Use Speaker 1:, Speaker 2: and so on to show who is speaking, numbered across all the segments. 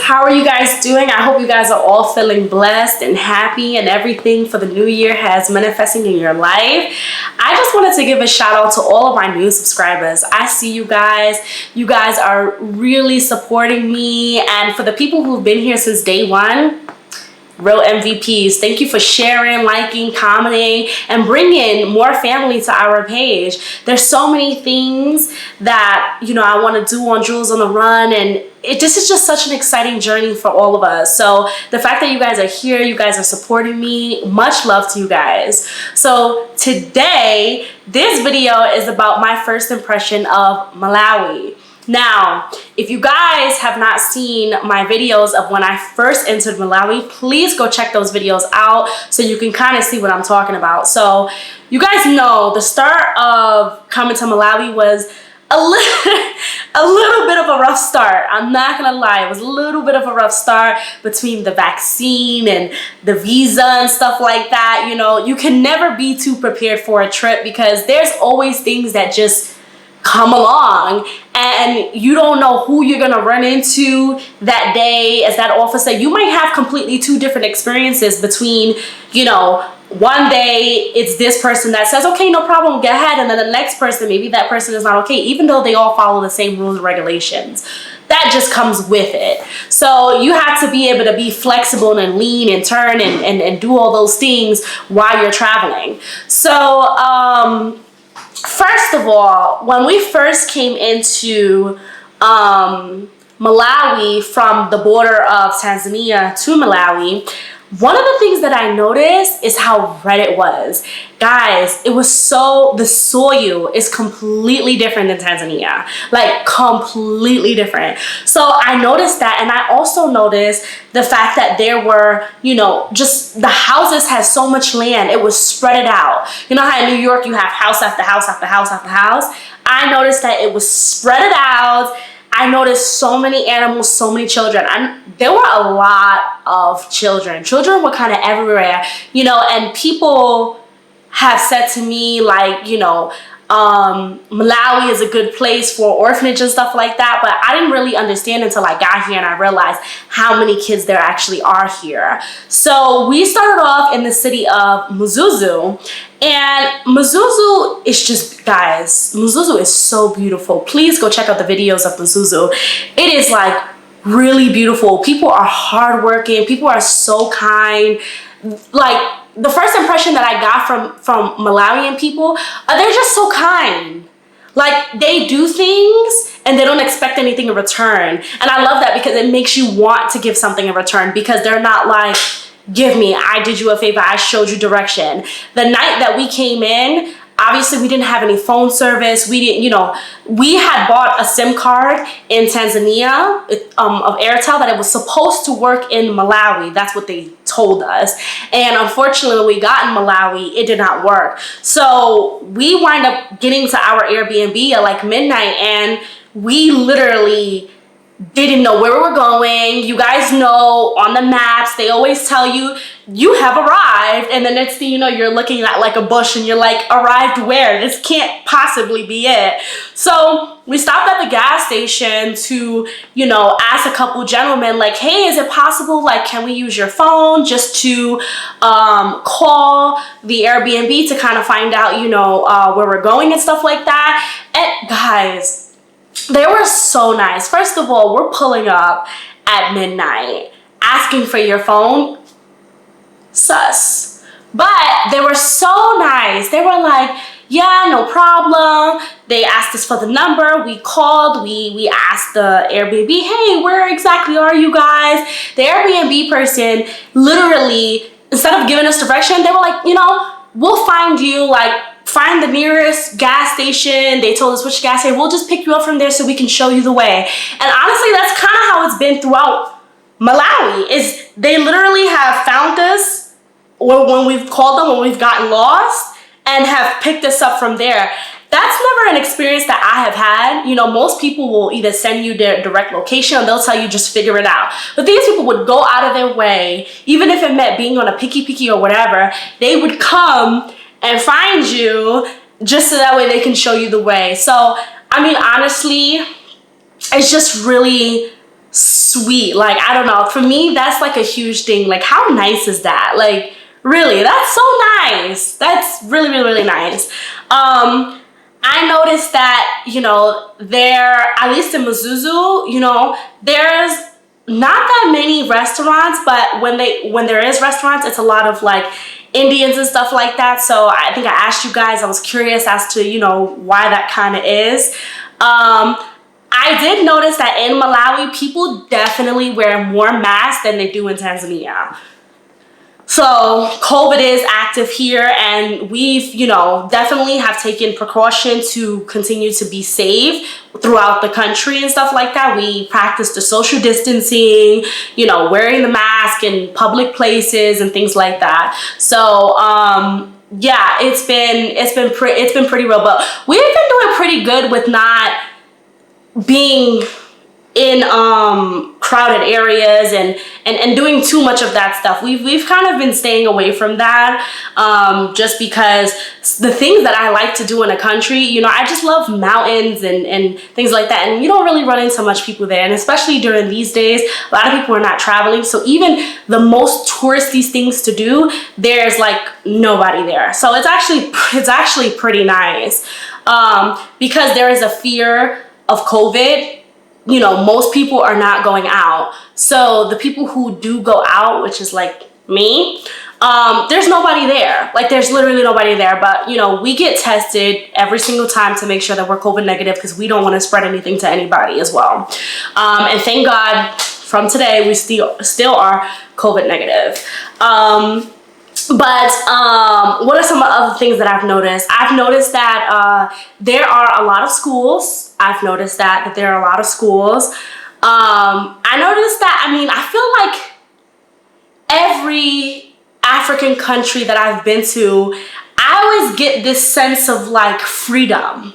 Speaker 1: How are you guys doing? I hope you guys are all feeling blessed and happy and everything for the new year has manifesting in your life. I just wanted to give a shout out to all of my new subscribers. I see you guys. You guys are really supporting me, and for the people who've been here since day one, real MVPs. Thank you for sharing, liking, commenting, and bringing more family to our page. There's so many things that, I want to do on Jewels on the Run, and this is just such an exciting journey for all of us. So the fact that you guys are here, you guys are supporting me, much love to you guys. So today, this video is about my first impression of Malawi. Now, if you guys have not seen my videos of when I first entered Malawi, please go check those videos out so you can kind of see what I'm talking about. So you guys know the start of coming to Malawi was a little bit of a rough start. I'm not gonna lie, it was a little bit of a rough start between the vaccine and the visa and stuff like that. You can never be too prepared for a trip because there's always things that just come along and you don't know who you're gonna run into that day as that officer. You might have completely two different experiences between, one day it's this person that says, okay, no problem, go ahead, and then the next person, maybe that person is not okay, even though they all follow the same rules and regulations. That just comes with it. So you have to be able to be flexible and lean and turn and do all those things while you're traveling. So first of all, when we first came into Malawi from the border of Tanzania to Malawi, one of the things that I noticed is how red it was. Guys, the soil is completely different than Tanzania. Like, completely different. So I noticed that, and I also noticed the fact that there were, just the houses had so much land. It was spread out. You know how in New York you have house after house after house after house? I noticed that it was spread out. I noticed so many animals, so many children. There were a lot of children. Children were kind of everywhere, and people have said to me, like, Malawi is a good place for orphanage and stuff like that, but I didn't really understand until I got here and I realized how many kids there actually are here. So we started off in the city of Mzuzu, and Mzuzu is just, guys, Mzuzu is so beautiful. Please go check out the videos of Mzuzu. It is like really beautiful. People are hardworking. People are so kind. Like, the first impression that I got from Malawian people, they're just so kind. Like, they do things and they don't expect anything in return. And I love that because it makes you want to give something in return, because they're not like, give me, I did you a favor, I showed you direction. The night that we came in, obviously we didn't have any phone service. We didn't, we had bought a SIM card in Tanzania of Airtel that it was supposed to work in Malawi. That's what they told us. And unfortunately, when we got in Malawi, it did not work. So we wind up getting to our Airbnb at like midnight, and we literally didn't know where we were going. You guys know on the maps, they always tell you, you have arrived. And the next thing you know, you're looking at like a bush and you're like, arrived where? This can't possibly be it. So we stopped at the gas station to, ask a couple gentlemen, like, hey, is it possible? Like, can we use your phone just to call the Airbnb to kind of find out, where we're going and stuff like that? And guys, they were so nice. First of all, we're pulling up at midnight, asking for your phone. Sus. But they were so nice. They were like, yeah, no problem. They asked us for the number. We called. We asked the Airbnb, hey, where exactly are you guys? The Airbnb person literally, instead of giving us direction, they were like, we'll find you, like, find the nearest gas station. They told us which gas station. We'll just pick you up from there so we can show you the way. And honestly, that's kind of how it's been throughout Malawi. Is they literally have found us when we've called them, when we've gotten lost, and have picked us up from there. That's never an experience that I have had. Most people will either send you their direct location or they'll tell you just figure it out. But these people would go out of their way, even if it meant being on a picky or whatever, they would come and find you just so that way they can show you the way. So, I mean, honestly, it's just really sweet. Like, I don't know. For me, that's like a huge thing. Like, how nice is that? Like, really, that's so nice. That's really, really, really nice. I noticed that, you know, there, at least in Mzuzu, you know, there's not that many restaurants, but when there is restaurants, it's a lot of like Indians and stuff like that. So I think I asked you guys, I was curious as to, you know, why that kind of is. I did notice that in Malawi, people definitely wear more masks than they do in Tanzania. So COVID is active here, and we've, you know, definitely have taken precaution to continue to be safe throughout the country and stuff like that. We practice the social distancing, you know, wearing the mask in public places and things like that. So yeah, it's been pretty real, but we've been doing pretty good with not being in crowded areas and doing too much of that stuff. We've kind of been staying away from that, just because the things that I like to do in a country, you know, I just love mountains and things like that, and you don't really run into much people there, and especially during these days, a lot of people are not traveling, so even the most touristy things to do, there's like nobody there. So it's actually pretty nice, because there is a fear of COVID. You know, most people are not going out. So the people who do go out, which is like me, there's nobody there. Like, there's literally nobody there. But, you know, we get tested every single time to make sure that we're COVID negative, because we don't want to spread anything to anybody as well. And thank God from today, we still are COVID negative. But what are some other things that I've noticed? I've noticed that there are a lot of schools. I've noticed that there are a lot of schools. I noticed that, I mean, I feel like every African country that I've been to, I always get this sense of like freedom,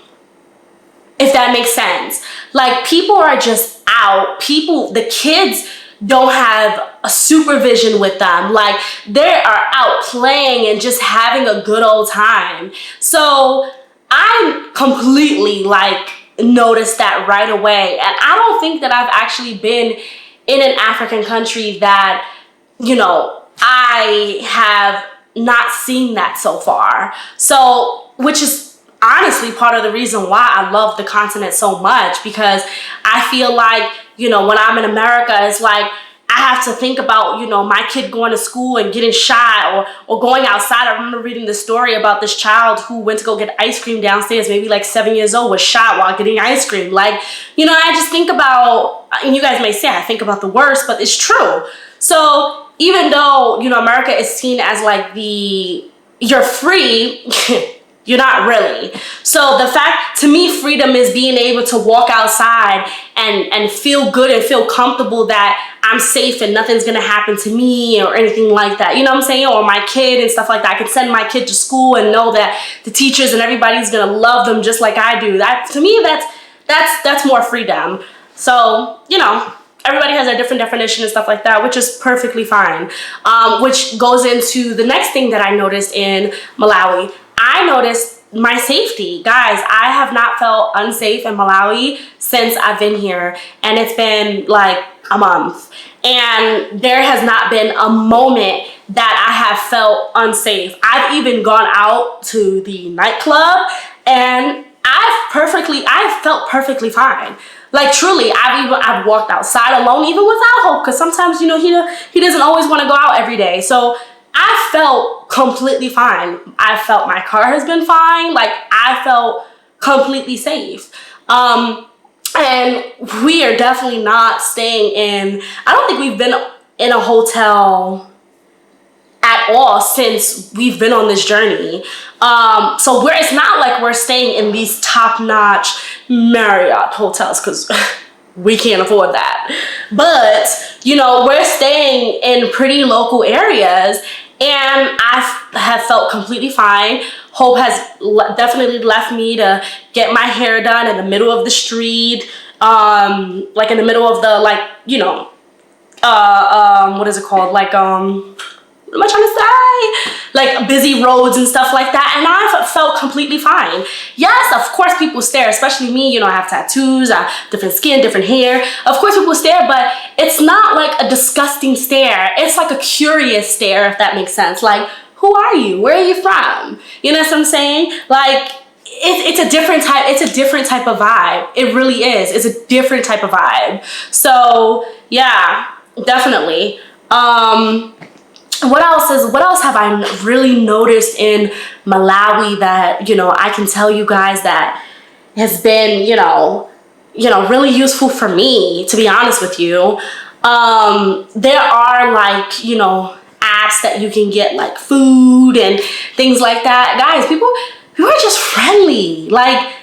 Speaker 1: if that makes sense. Like, people are just out. The kids don't have a supervision with them. Like, they are out playing and just having a good old time. So I completely like noticed that right away. And I don't think that I've actually been in an African country that, you know, I have not seen that so far. So, which is honestly part of the reason why I love the continent so much, because I feel like, you know, when I'm in America, it's like I have to think about, you know, my kid going to school and getting shot, or going outside. I remember reading the story about this child who went to go get ice cream downstairs, maybe like 7 years old, was shot while getting ice cream. Like, you know, I just think about, and you guys may say I think about the worst, but it's true. So even though, you know, America is seen as like you're free, you're not really. So the fact, to me, freedom is being able to walk outside and feel good and feel comfortable that I'm safe and nothing's gonna happen to me or anything like that. You know what I'm saying? Or my kid and stuff like that. I can send my kid to school and know that the teachers and everybody's gonna love them just like I do. That, to me, that's more freedom. So, you know, everybody has a different definition and stuff like that, which is perfectly fine. Which goes into the next thing that I noticed in Malawi. I noticed my safety. Guys, I have not felt unsafe in Malawi since I've been here, and it's been like a month. And there has not been a moment that I have felt unsafe. I've even gone out to the nightclub, and I've felt perfectly fine. Like, truly, I've walked outside alone, even without Hope, because sometimes, you know, he doesn't always want to go out every day. So I felt completely fine. I felt my car has been fine. Like, I felt completely safe. And we are definitely not staying in, I don't think we've been in a hotel at all since we've been on this journey. So it's not like we're staying in these top-notch Marriott hotels, because we can't afford that. But, you know, we're staying in pretty local areas, and I have felt completely fine. Hope has definitely left me to get my hair done in the middle of the street, like in the middle of the, like, you know, what is it called? Like what am I trying to say? Like busy roads and stuff like that. And I felt completely fine. Yes, of course people stare, especially me, you know, I have tattoos, I have different skin, different hair. Of course people stare, but it's not like a disgusting stare. It's like a curious stare, if that makes sense. Like, who are you? Where are you from? You know what I'm saying? Like, it's a different type of vibe. It really is. It's a different type of vibe. So yeah, definitely. What else have I really noticed in Malawi that, you know, I can tell you guys that has been, you know, really useful for me, to be honest with you. There are, like, you know, apps that you can get like food and things like that. Guys, people are just friendly. Like,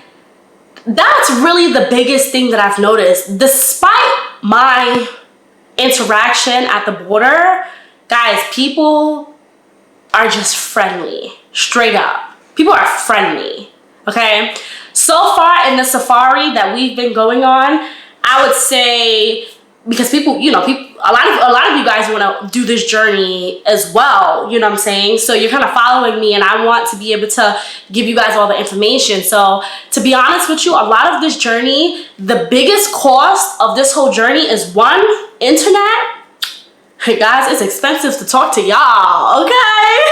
Speaker 1: that's really the biggest thing that I've noticed. Despite my interaction at the border, guys, people are just friendly. Straight up. People are friendly. Okay? So far in the safari that we've been going on, I would say, because people, you know, a lot of you guys want to do this journey as well, you know what I'm saying? So you're kind of following me, and I want to be able to give you guys all the information. So to be honest with you, a lot of this journey, the biggest cost of this whole journey is one, internet. Hey guys, it's expensive to talk to y'all, okay?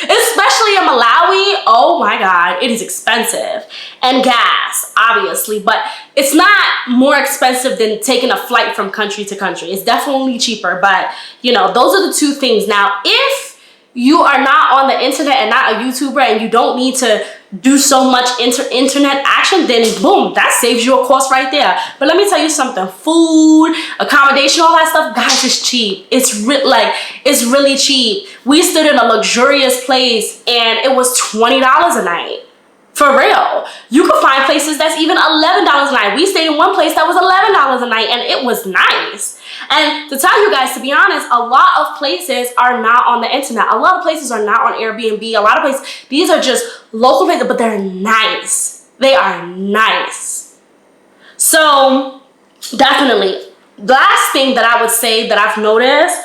Speaker 1: Especially in Malawi, oh my God, it is expensive. And gas, obviously, but it's not more expensive than taking a flight from country to country. It's definitely cheaper, but you know, those are the two things. Now, if you are not on the internet and not a YouTuber and you don't need to do so much internet action, then boom, that saves you a cost right there. But let me tell you something, food, accommodation, all that stuff, guys, is cheap. It's really cheap. We stood in a luxurious place and it was $20 a night. For real. You could find places that's even $11 a night. We stayed in one place that was $11 a night and it was nice. And to tell you guys, to be honest, a lot of places are not on the internet. A lot of places are not on Airbnb. A lot of places, these are just local places, but they're nice. They are nice. So definitely, the last thing that I would say that I've noticed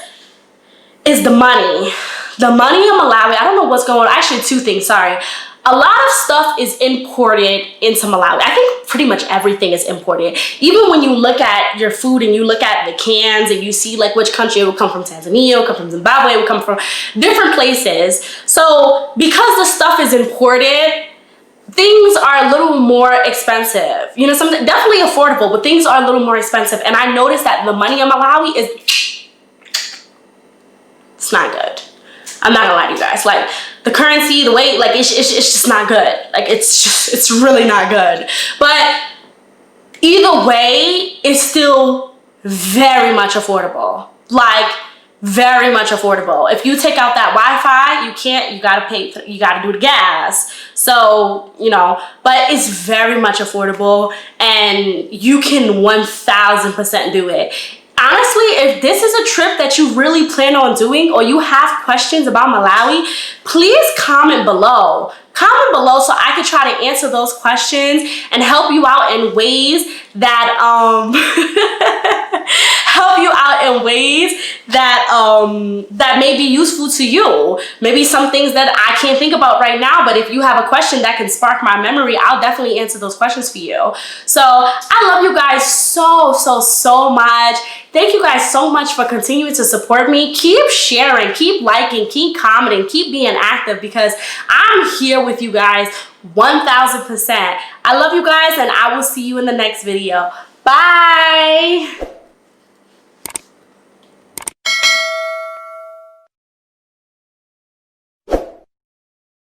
Speaker 1: is the money. The money in Malawi, I don't know what's going on. Actually, two things, sorry. A lot of stuff is imported into Malawi. I think pretty much everything is imported. Even when you look at your food and you look at the cans and you see like which country, it will come from Tanzania, it will come from Zimbabwe, it will come from different places. So because the stuff is imported, things are a little more expensive. You know, something definitely affordable, but things are a little more expensive. And I noticed that the money in Malawi it's not good. I'm not gonna lie to you guys. Like, the currency, the weight, like, it's just not good. Like, it's really not good. But either way, it's still very much affordable. Like, very much affordable. If you take out that Wi-Fi, you gotta do the gas. So, you know, but it's very much affordable and you can 1000% do it. Honestly, if this is a trip that you really plan on doing or you have questions about Malawi, please comment below. Comment below so I can try to answer those questions and help you out in ways that that may be useful to you. Maybe some things that I can't think about right now, but if you have a question that can spark my memory, I'll definitely answer those questions for you. So I love you guys so much. Thank you guys so much for continuing to support me. Keep sharing, keep liking, keep commenting, keep being active because I'm here with you guys 1000%. I love you guys and I will see you in the next video. Bye.